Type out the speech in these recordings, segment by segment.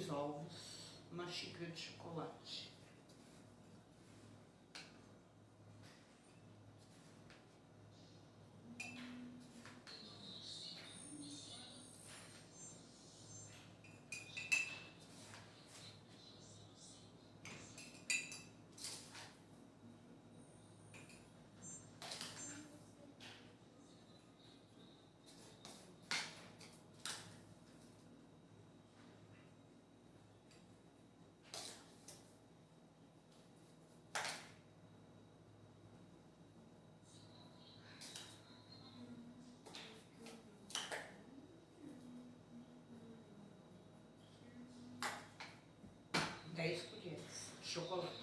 2 ovos, uma xícara de chocolate. Dez colheres de chocolate.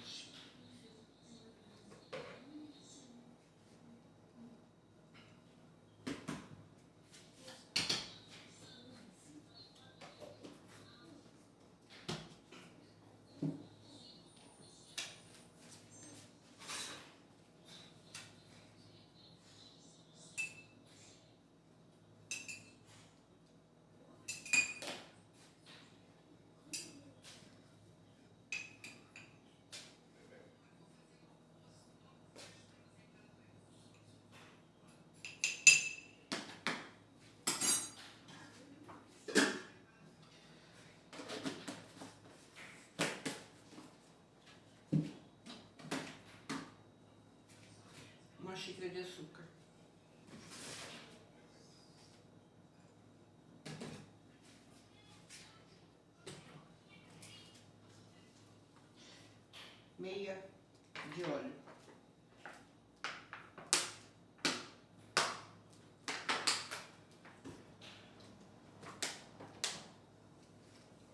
Uma xícara de açúcar. Meia de óleo.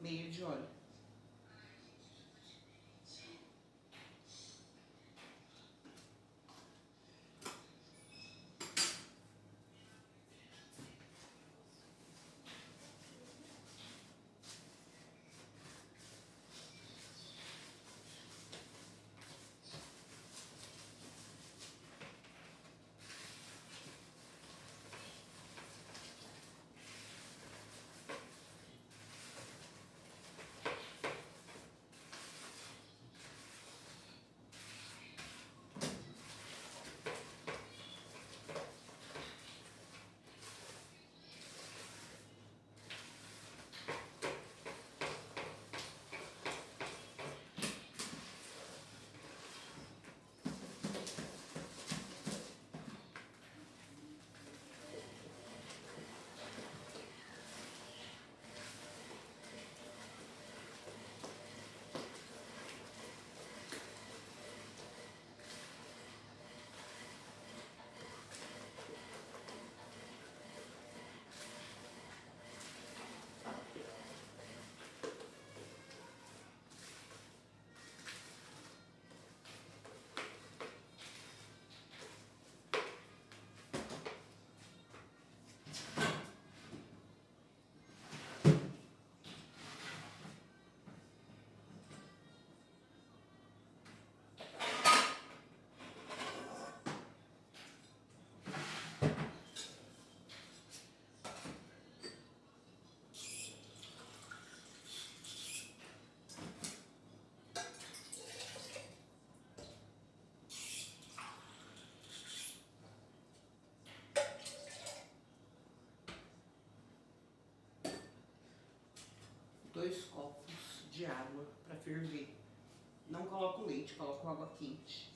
Meia de óleo. Dois copos de água para ferver. Não coloco leite, coloco água quente.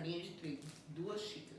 farinha de trigo, 2 xícaras.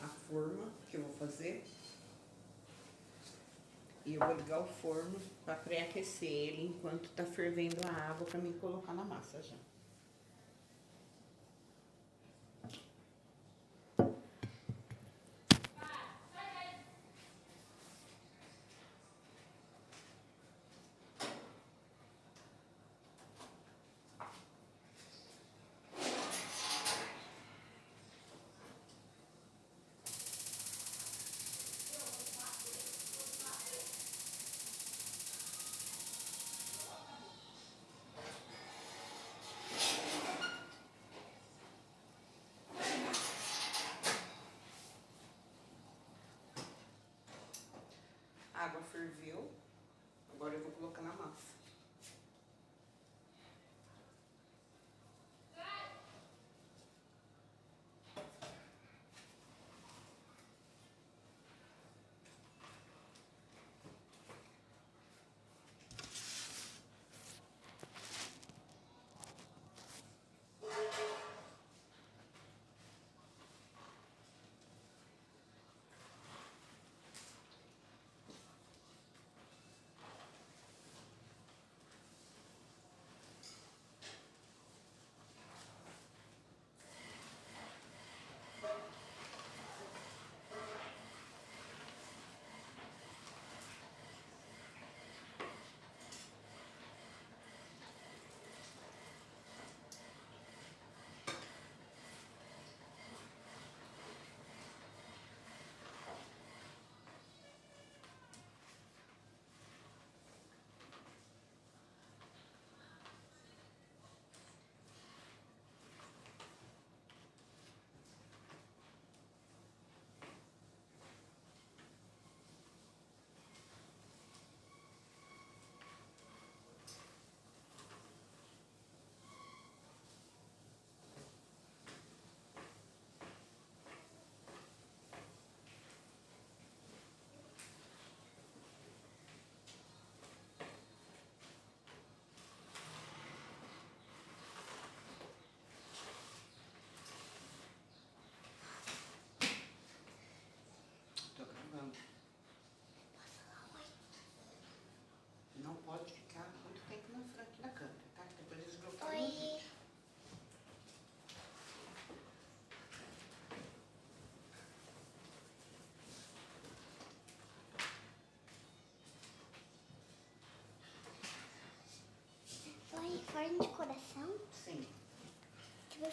A forma que eu vou fazer. E eu vou ligar o forno para pré-aquecer ele enquanto tá fervendo a água para mim colocar na massa já. A água ferveu, agora eu vou colocar na massa.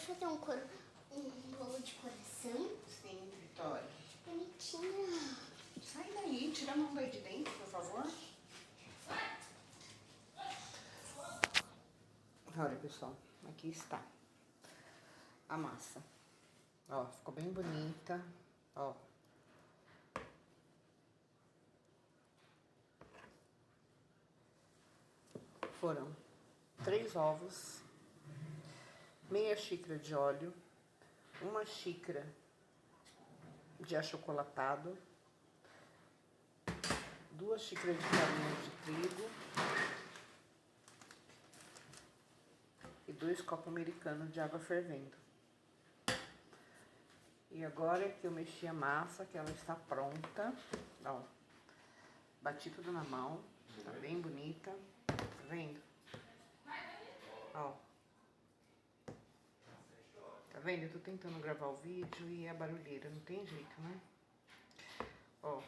fazer um bolo de coração? Sim, Vitória. Bonitinha. Sai daí, tira a mão daí de dentro, por favor. Olha, pessoal, aqui está a massa. Ó, ficou bem bonita, ó. Foram 3 ovos, meia xícara de óleo, 1 xícara de achocolatado, 2 xícaras de farinha de trigo e 2 copos americanos de água fervendo. E agora que eu mexi a massa, que ela está pronta, ó, bati tudo na mão, tá bem bonita, tá vendo? Ó, tá vendo? Eu tô tentando gravar o vídeo e a barulheira, não tem jeito, né? Ó,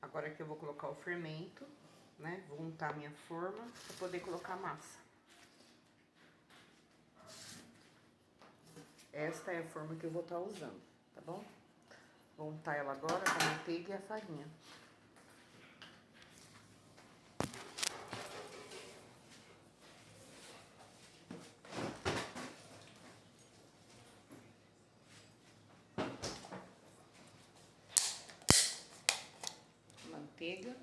agora que eu vou colocar o fermento, né? Vou untar a minha forma pra poder colocar a massa. Esta é a forma que eu vou estar usando, tá bom? Vou untar ela agora com a manteiga e a farinha. Manteiga.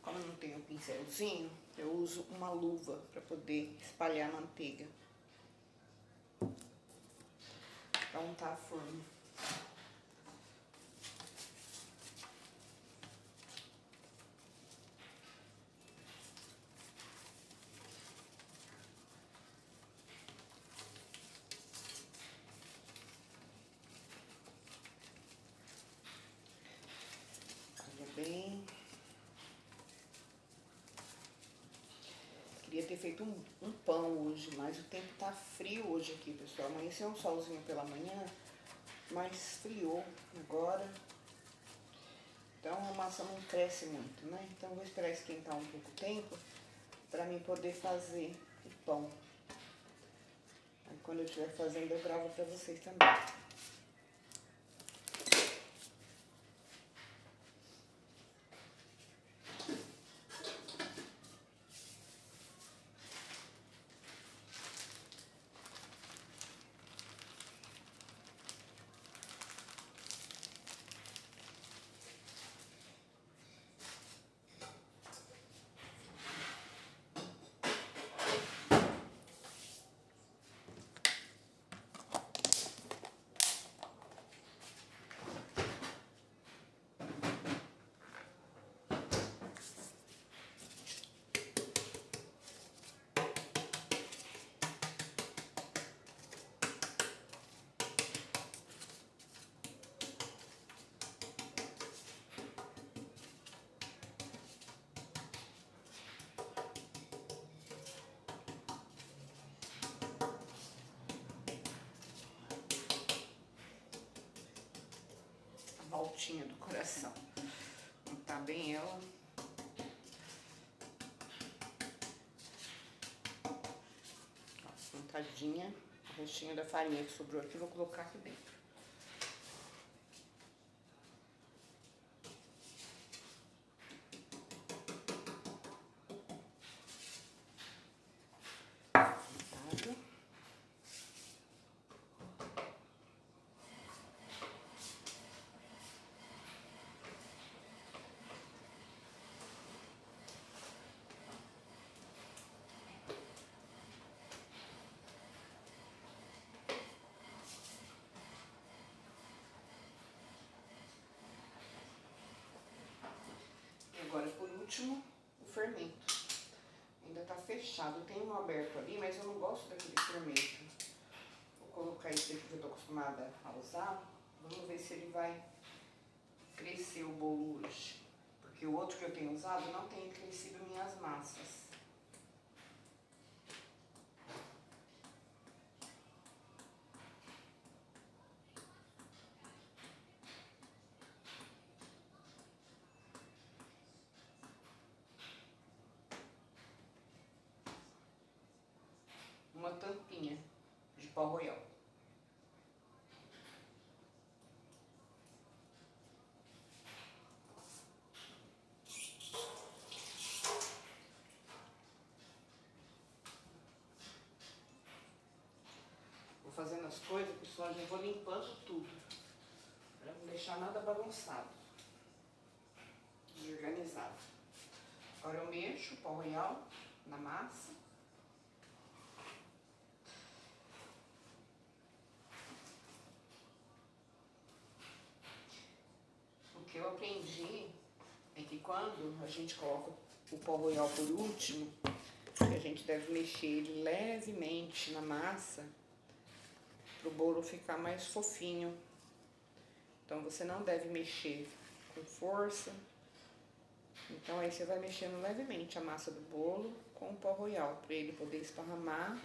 Como eu não tenho um pincelzinho, eu uso uma luva para poder espalhar a manteiga. Pra untar a forma. Olha bem. Queria ter feito um pão hoje, mas o tempo tá frio hoje aqui, pessoal. Amanheceu um solzinho pela manhã, mas friou agora. Então a massa não cresce muito, né? Então vou esperar esquentar um pouco o tempo pra mim poder fazer o pão. Aí quando eu estiver fazendo eu gravo pra vocês também. Voltinha do coração. Untar bem ela. Ó, untadinha. O restinho da farinha que sobrou aqui, vou colocar aqui dentro. Untado. Agora, por último, o fermento. Ainda tá fechado. Tem um aberto ali, mas eu não gosto daquele fermento. Vou colocar esse aqui que eu tô acostumada a usar. Vamos ver se ele vai crescer o bolo hoje. Porque o outro que eu tenho usado não tem crescido minhas massas. Uma tampinha de pó royal. Vou fazendo as coisas, pessoal, já vou limpando tudo, para não deixar nada bagunçado e organizado. Agora eu mexo o pó royal na massa. O que eu aprendi é que quando a gente coloca o pó royal por último, a gente deve mexer ele levemente na massa para o bolo ficar mais fofinho. Então você não deve mexer com força. Então aí você vai mexendo levemente a massa do bolo com o pó royal para ele poder esparramar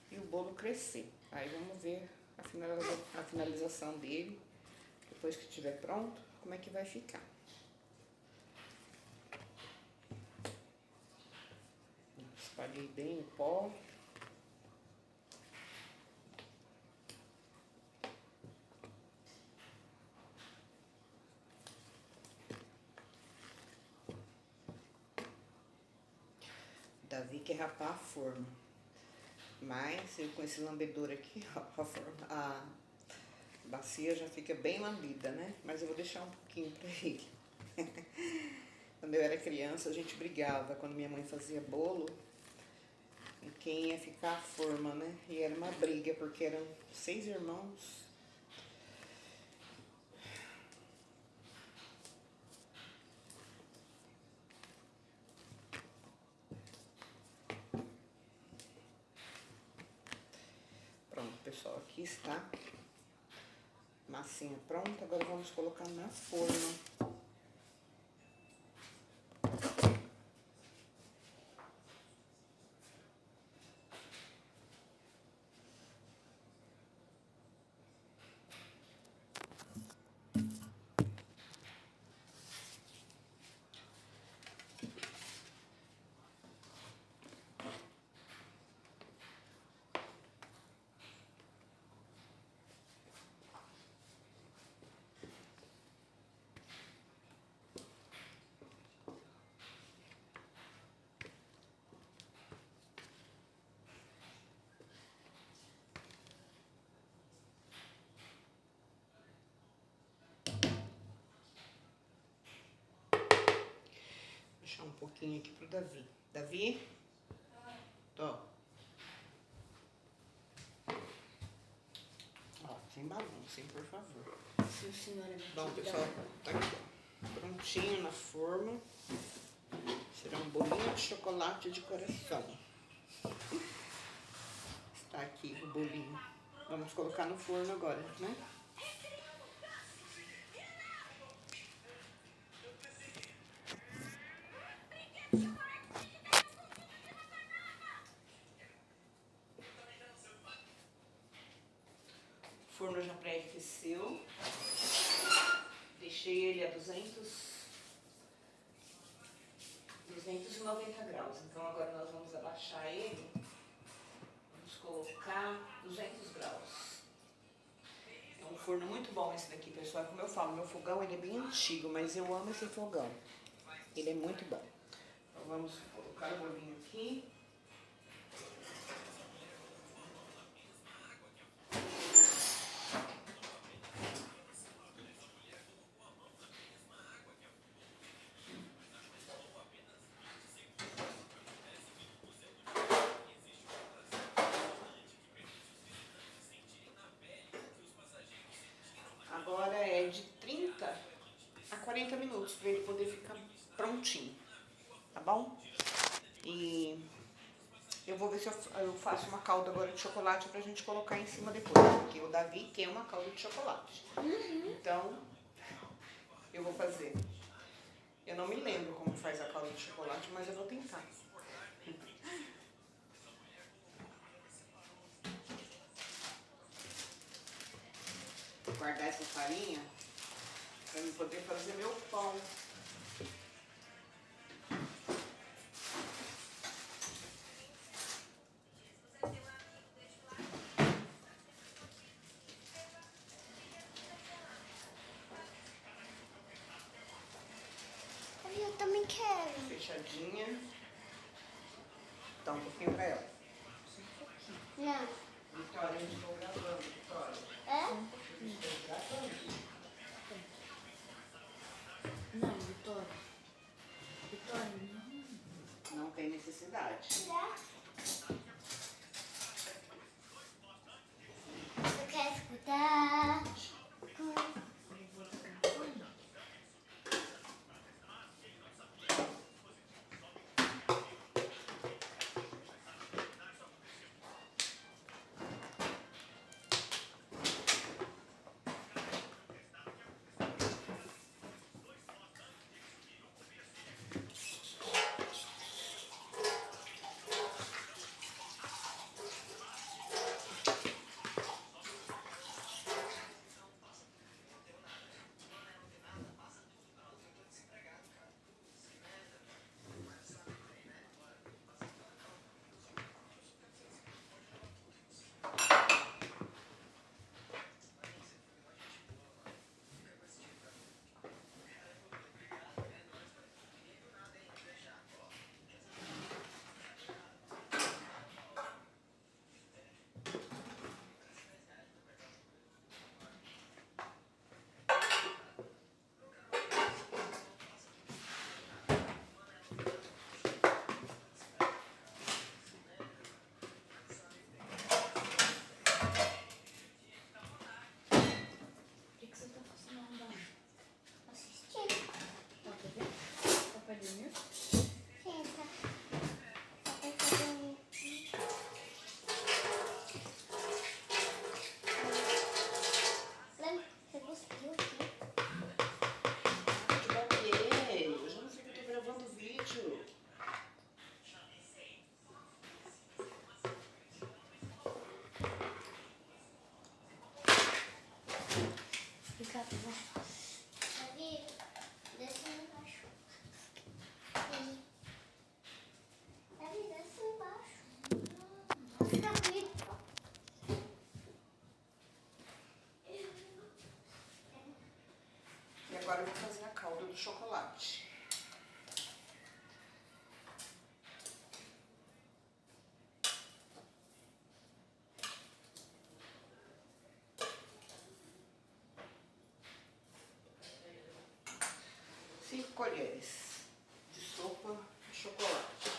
e o bolo crescer. Aí vamos ver a finalização dele depois que estiver pronto, como é que vai ficar. Espalhei bem o pó. Davi quer rapar a forma. Mas eu com esse lambedor aqui, ó, a bacia já fica bem lambida, né? Mas eu vou deixar um pouquinho pra ele. Quando eu era criança, a gente brigava quando minha mãe fazia bolo. E quem ia ficar a forma, né? E era uma briga, porque eram 6 irmãos. Pronto, pessoal, aqui está. Massinha pronta, agora vamos colocar na forma. Deixar um pouquinho aqui pro Davi. Davi? Ó. Ó, sem bagunça, hein, por favor. Sim, senhora. Bom, pessoal, tá aqui, ó. Prontinho na forma. Será um bolinho de chocolate de coração. Está aqui o bolinho. Vamos colocar no forno agora, né? O forno já pré-aqueceu. Deixei ele a 290 graus. Então agora nós vamos abaixar ele. Vamos colocar 200 graus. É um forno muito bom esse daqui, pessoal. Como eu falo, meu fogão ele é bem antigo, mas eu amo esse fogão. Ele é muito bom. Então vamos colocar o bolinho aqui. Agora é de 30 a 40 minutos para ele poder ficar prontinho, tá bom? E Eu vou ver se eu faço uma calda agora de chocolate pra gente colocar em cima depois, porque o Davi quer uma calda de chocolate. Então, eu vou fazer. Eu não me lembro como faz a calda de chocolate, mas eu vou tentar. Vou guardar essa farinha pra eu poder fazer meu pão. Eu também quero. Fechadinha. Dá um pouquinho pra ela. Não. Vitória, eu estou gravando, Vitória. É? Eu estou gravando. Não, Vitória. Vitória, não. Não tem necessidade. Eu quero escutar. O que você tá fazendo lá? Assistindo. Tá TV? Papai dormiu? Senta. Papai tá dormindo. Lembra? Você cuspiu aqui? Que bloqueei. Eu já não sei que eu tô gravando vídeo. Fica bom. Davi, desce embaixo. Sim. Davi, desce embaixo. Davi. E agora eu vou fazer a calda do chocolate. Cinco colheres de sopa de chocolate.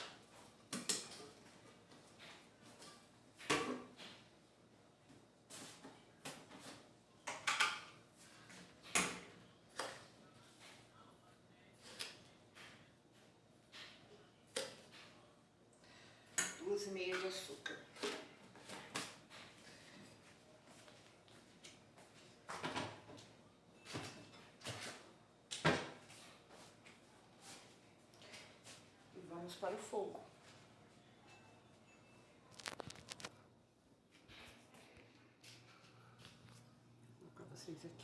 Duas e meia de açúcar. E vamos para o fogo. Vou colocar vocês aqui.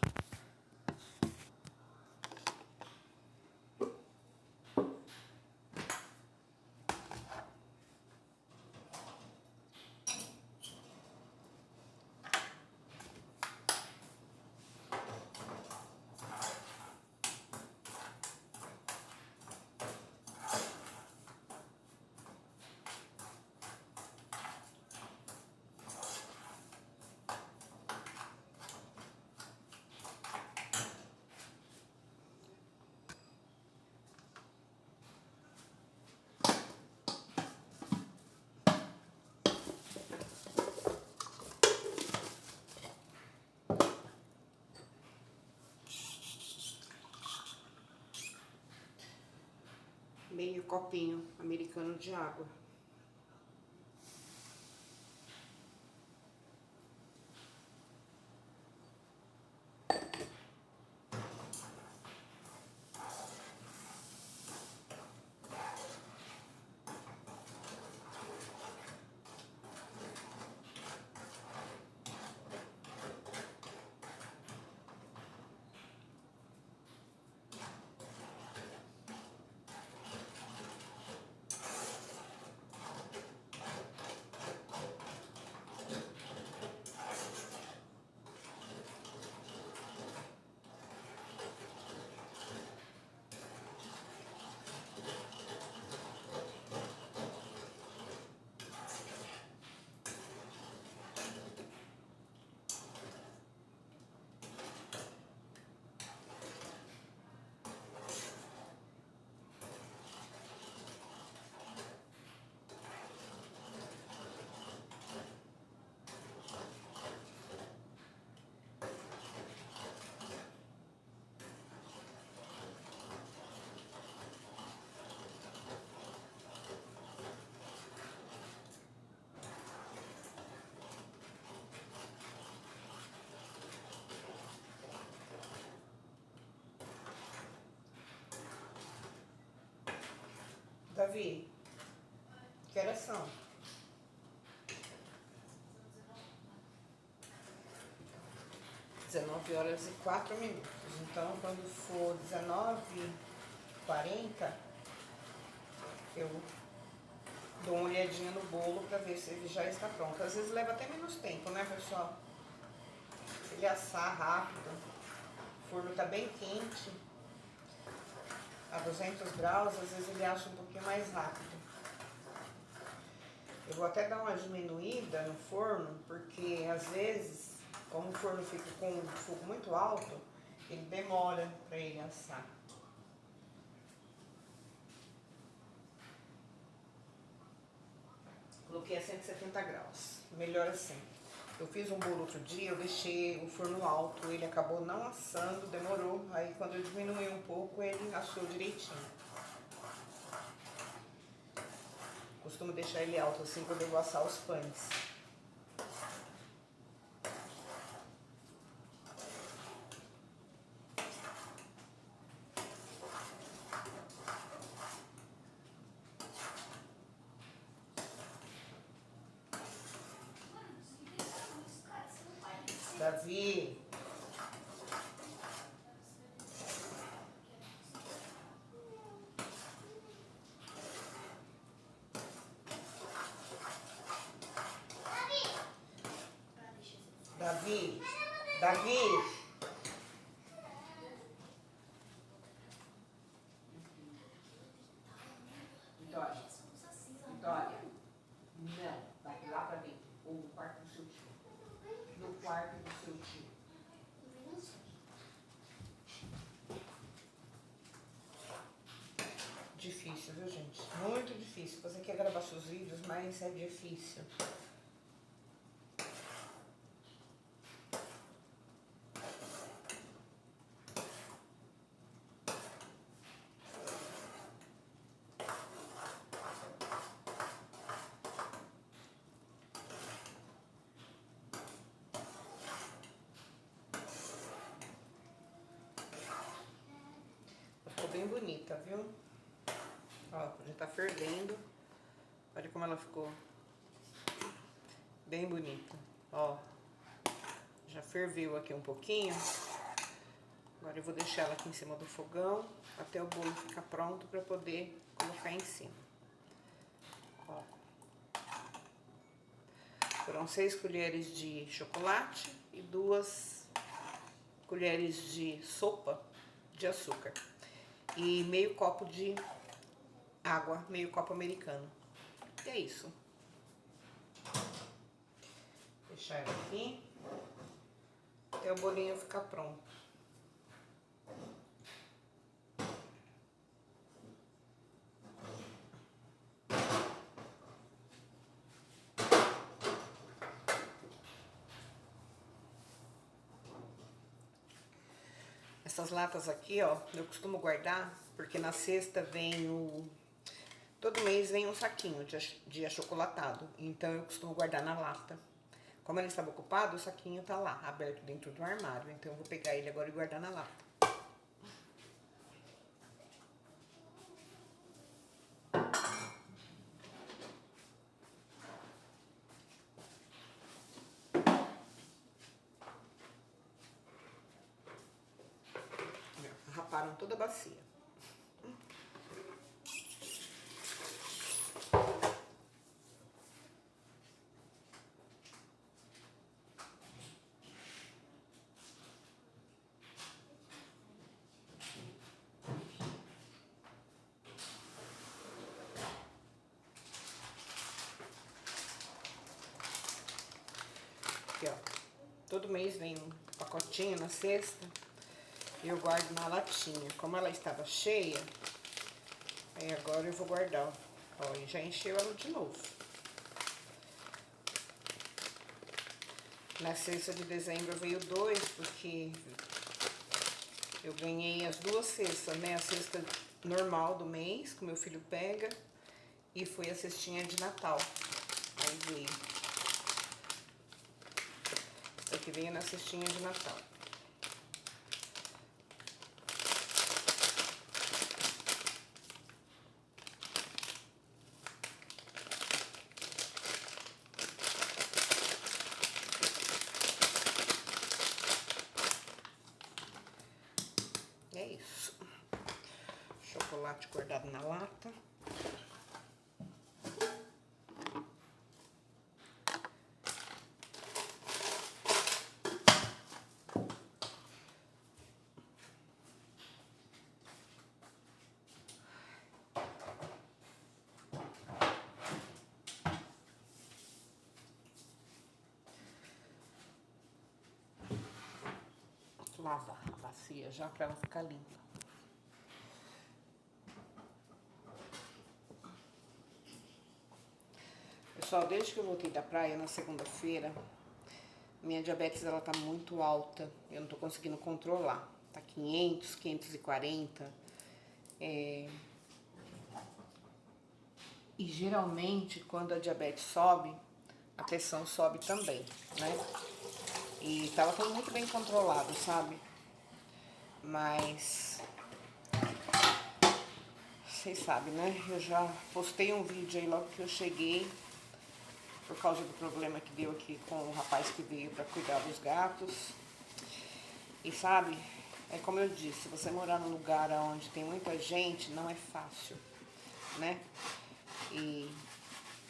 Meio copinho americano de água. Davi, que horas são? (19h04). Então, quando for 19h40, eu dou uma olhadinha no bolo para ver se ele já está pronto. Às vezes leva até menos tempo, né, pessoal? Se ele assar rápido, o forno tá bem quente, a 200 graus, às vezes ele assa um pouquinho mais rápido. Eu vou até dar uma diminuída no forno, porque às vezes, como o forno fica com um fogo muito alto, ele demora para ele assar. Coloquei a 170 graus, melhor assim. Eu fiz um bolo outro dia, eu deixei o forno alto, ele acabou não assando, demorou. Aí quando eu diminui um pouco, ele assou direitinho. Costumo deixar ele alto assim quando eu vou assar os pães. Davi. Davi. Davi. Vitória. Vitória. Não, vai lá pra dentro. Ou no quarto do seu tio. No quarto do seu tio. Difícil, viu, gente? Muito difícil. Você quer gravar seus vídeos, mas é difícil. Ficou bem bonita, viu? Ó, já tá fervendo. Olha como ela ficou bem bonita. Ó, já ferveu aqui um pouquinho. Agora eu vou deixar ela aqui em cima do fogão até o bolo ficar pronto para poder colocar em cima. Ó. Foram 6 colheres de chocolate e 2 colheres de sopa de açúcar. E meio copo de água, meio copo americano. E é isso. Deixar ela aqui até o bolinho ficar pronto. Essas latas aqui, ó, eu costumo guardar, porque na cesta vem todo mês vem um saquinho de achocolatado. Então eu costumo guardar na lata. Como ele estava ocupado, o saquinho tá lá, aberto dentro do armário. Então eu vou pegar ele agora e guardar na lata. Raparam toda a bacia. Aqui, ó. Todo mês vem um pacotinho na cesta. E eu guardo na latinha. Como ela estava cheia, aí agora eu vou guardar, ó, e já encheu ela de novo. Na cesta de dezembro veio 2, porque eu ganhei as 2 cestas, né? A cesta normal do mês, que meu filho pega, e foi a cestinha de Natal. Aí veio. Essa aqui veio na cestinha de Natal. chocolate guardado na lata. Lavar a bacia já para ela ficar limpa. Pessoal, desde que eu voltei da praia na segunda-feira, minha diabetes ela tá muito alta. Eu não tô conseguindo controlar. Tá 500, 540. E geralmente quando a diabetes sobe, a pressão sobe também, né? E tava tudo muito bem controlado, sabe? Mas vocês sabem, né? Eu já postei um vídeo aí logo que eu cheguei, por causa do problema que deu aqui com o rapaz que veio para cuidar dos gatos. E sabe, é como eu disse, você morar num lugar onde tem muita gente não é fácil, né? E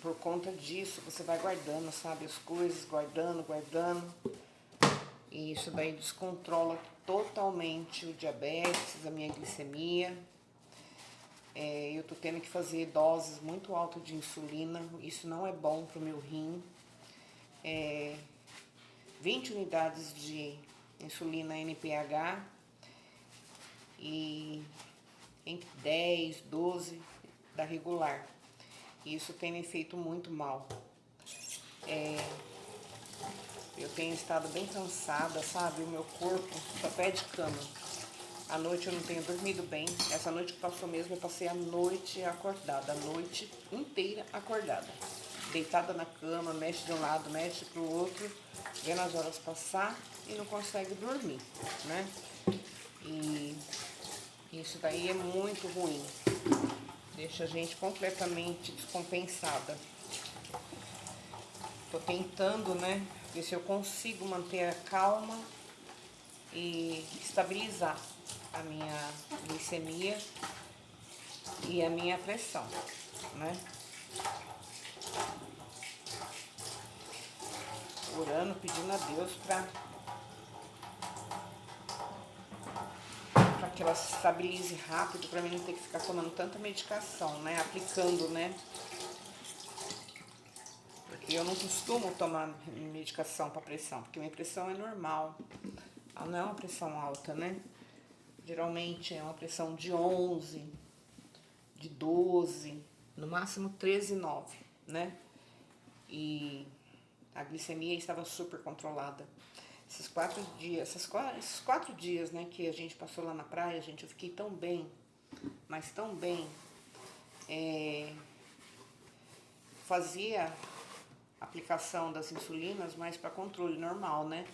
por conta disso, você vai guardando, sabe, as coisas, guardando. E isso daí descontrola totalmente o diabetes, a minha glicemia. Eu tô tendo que fazer doses muito altas de insulina, isso não é bom pro meu rim. 20 unidades de insulina NPH e entre 10, 12 da regular. Isso tem me feito muito mal. Eu tenho estado bem cansada, sabe? O meu corpo só pede cama. À noite eu não tenho dormido bem. Essa noite que passou mesmo, eu passei a noite acordada. A noite inteira acordada. Deitada na cama, mexe de um lado, mexe pro outro. Vendo as horas passar e não consegue dormir, né? E isso daí é muito ruim. Deixa a gente completamente descompensada. Tô tentando, né? Ver se eu consigo manter a calma e estabilizar a minha glicemia e a minha pressão, né? Orando, pedindo a Deus para que ela se estabilize rápido, para mim não ter que ficar tomando tanta medicação, né? Aplicando, né? Porque eu não costumo tomar medicação para pressão, porque minha pressão é normal. Ela não é uma pressão alta, né? Geralmente é uma pressão de 11, de 12, no máximo 13,9, né? E a glicemia estava super controlada. Esses 4 dias, né, que a gente passou lá na praia, gente, eu fiquei tão bem, mas tão bem. Fazia aplicação das insulinas, mas para controle normal, né?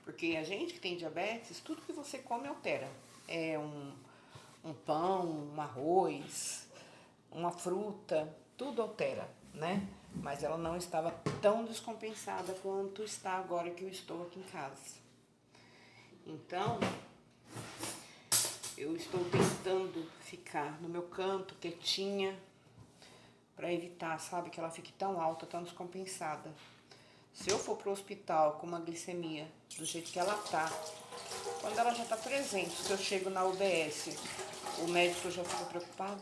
Porque a gente que tem diabetes, tudo que você come altera. Um pão, um arroz, uma fruta, tudo altera, né? Mas ela não estava tão descompensada quanto está agora que eu estou aqui em casa. Então, eu estou tentando ficar no meu canto, quietinha, para evitar, sabe, que ela fique tão alta, tão descompensada. Se eu for pro hospital com uma glicemia do jeito que ela tá, quando ela já tá 300, que eu chego na UBS, o médico já fica preocupado.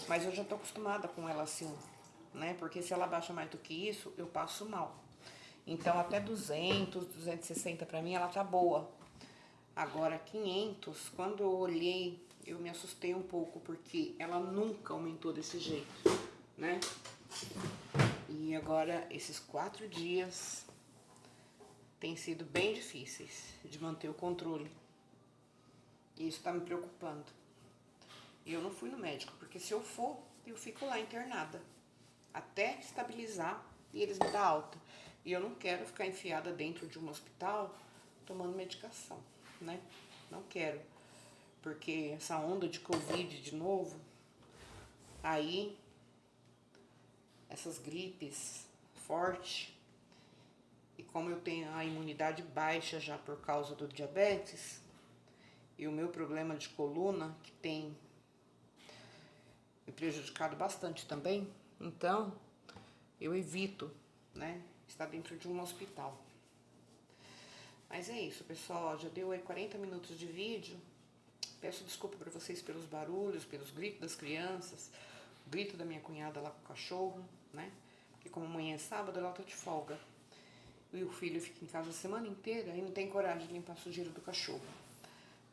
Mas eu já tô acostumada com ela assim, né? Porque se ela baixa mais do que isso, eu passo mal. Então até 200, 260 pra mim, ela tá boa. Agora 500, quando eu olhei, eu me assustei um pouco, porque ela nunca aumentou desse jeito, né? E agora, esses 4 dias têm sido bem difíceis de manter o controle. E isso tá me preocupando. E eu não fui no médico, porque se eu for, eu fico lá internada. Até estabilizar e eles me dão alta. E eu não quero ficar enfiada dentro de um hospital tomando medicação, né? Não quero. Porque essa onda de Covid de novo, aí essas gripes fortes, e como eu tenho a imunidade baixa já por causa do diabetes, e o meu problema de coluna, que tem me prejudicado bastante também, então eu evito, né, estar dentro de um hospital. Mas é isso, pessoal, já deu aí 40 minutos de vídeo. Peço desculpa para vocês pelos barulhos, pelos gritos das crianças, o grito da minha cunhada lá com o cachorro, né? Porque como amanhã é sábado, ela tá de folga. E o filho fica em casa a semana inteira e não tem coragem de limpar a sujeira do cachorro.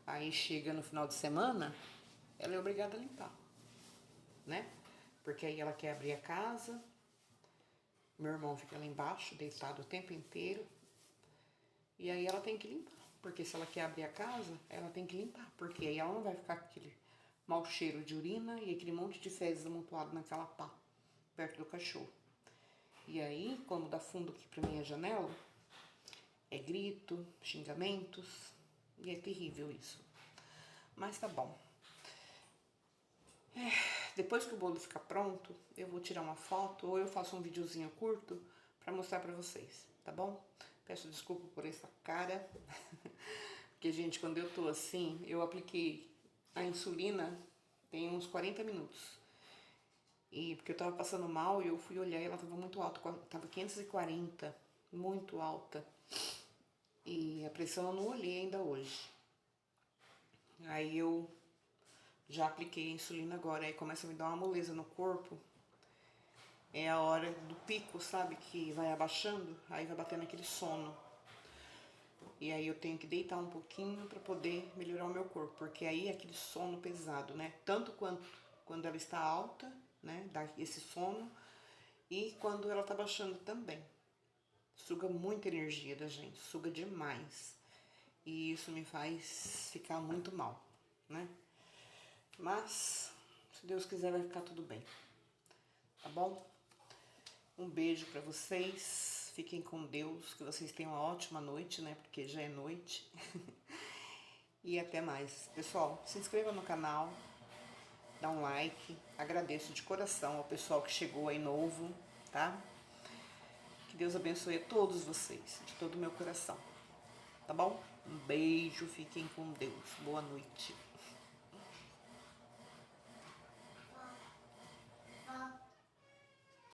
Aí chega no final de semana, ela é obrigada a limpar, né? Porque aí ela quer abrir a casa, meu irmão fica lá embaixo, deitado o tempo inteiro, e aí ela tem que limpar. Porque se ela quer abrir a casa, ela tem que limpar. Porque aí ela não vai ficar com aquele mau cheiro de urina e aquele monte de fezes amontoado naquela pá, perto do cachorro. E aí, quando dá fundo aqui pra minha janela, é grito, xingamentos, e é terrível isso. Mas tá bom. Depois que o bolo ficar pronto, eu vou tirar uma foto ou eu faço um videozinho curto pra mostrar pra vocês, tá bom? Peço desculpa por essa cara, porque, gente, quando eu tô assim, eu apliquei a insulina tem uns 40 minutos. E porque eu tava passando mal e eu fui olhar e ela tava muito alta, tava 540, muito alta. E a pressão eu não olhei ainda hoje. Aí eu já apliquei a insulina agora, aí começa a me dar uma moleza no corpo. É a hora do pico, sabe? Que vai abaixando, aí vai batendo aquele sono. E aí eu tenho que deitar um pouquinho pra poder melhorar o meu corpo, porque aí é aquele sono pesado, né? Tanto quanto quando ela está alta, né? Dá esse sono, e quando ela tá baixando também. Suga muita energia da gente, suga demais. E isso me faz ficar muito mal, né? Mas, se Deus quiser, vai ficar tudo bem. Tá bom? Um beijo pra vocês. Fiquem com Deus. Que vocês tenham uma ótima noite, né? Porque já é noite. E até mais. Pessoal, se inscreva no canal. Dá um like. Agradeço de coração ao pessoal que chegou aí novo, tá? Que Deus abençoe a todos vocês, de todo o meu coração. Tá bom? Um beijo. Fiquem com Deus. Boa noite.